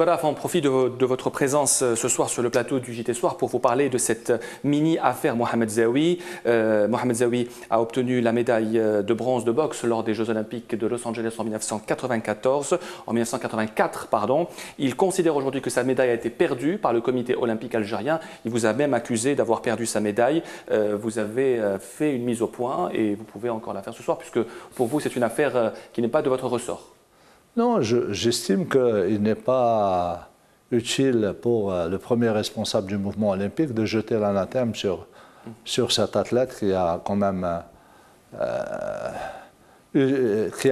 Bref, on profite de votre présence ce soir sur le plateau du JT Soir pour vous parler de cette mini-affaire Mohamed Zaoui. Mohamed Zaoui a obtenu la médaille de bronze de boxe lors des Jeux Olympiques de Los Angeles en 1984. Il considère aujourd'hui que sa médaille a été perdue par le comité olympique algérien. Il vous a même accusé d'avoir perdu sa médaille. Vous avez fait une mise au point et vous pouvez encore la faire ce soir puisque pour vous c'est une affaire qui n'est pas de votre ressort. Non, j'estime qu'il n'est pas utile pour le premier responsable du mouvement olympique de jeter l'anathème sur cet athlète qui a quand même, du mérite, qui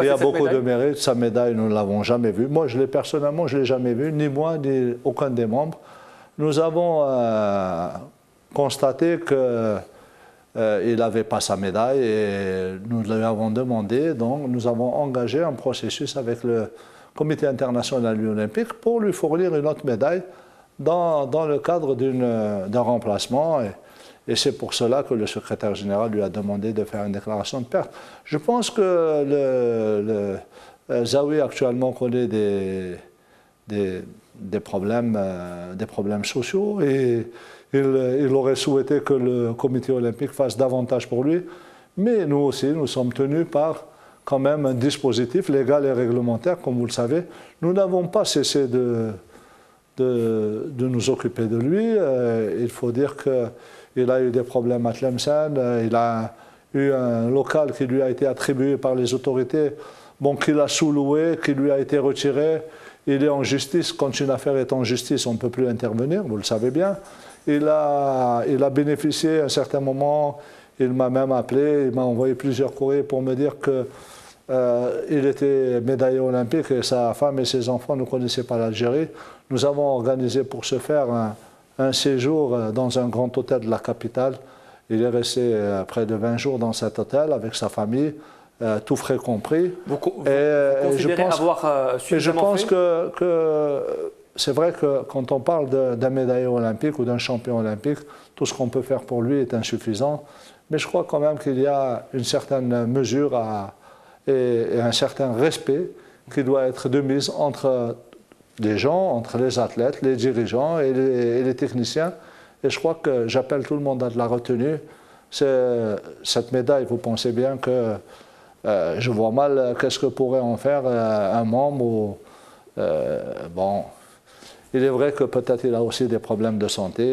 a beaucoup de mérite. Sa médaille, nous ne l'avons jamais vue. Moi, personnellement, je ne l'ai jamais vue, ni moi, ni aucun des membres. Nous avons constaté que il n'avait pas sa médaille et nous lui avons demandé, donc nous avons engagé un processus avec le Comité international olympique pour lui fournir une autre médaille dans le cadre d'un remplacement. Et c'est pour cela que le secrétaire général lui a demandé de faire une déclaration de perte. Je pense que Zaoui actuellement connaît des problèmes sociaux et il aurait souhaité que le comité olympique fasse davantage pour lui. Mais nous aussi, nous sommes tenus par quand même un dispositif légal et réglementaire, comme vous le savez. Nous n'avons pas cessé de nous occuper de lui. Il faut dire qu'il a eu des problèmes à Tlemcen. Il a eu un local qui lui a été attribué par les autorités, bon, qu'il a sous-loué, qui lui a été retiré. Il est en justice. Quand une affaire est en justice, on ne peut plus intervenir, vous le savez bien. Il a bénéficié à un certain moment, il m'a même appelé, il m'a envoyé plusieurs courriers pour me dire qu'il était médaillé olympique et sa femme et ses enfants ne connaissaient pas l'Algérie. Nous avons organisé pour ce faire un séjour dans un grand hôtel de la capitale. Il est resté près de 20 jours dans cet hôtel avec sa famille, tout frais compris. Vous considérez avoir suffisamment fait ? C'est vrai que quand on parle d'un médaillé olympique ou d'un champion olympique, tout ce qu'on peut faire pour lui est insuffisant. Mais je crois quand même qu'il y a une certaine mesure et un certain respect qui doit être de mise entre les gens, entre les athlètes, les dirigeants et les techniciens. Et je crois que j'appelle tout le monde à de la retenue. Cette médaille, vous pensez bien que je vois mal qu'est-ce que pourrait en faire un membre. Bon. Il est vrai que peut-être il a aussi des problèmes de santé.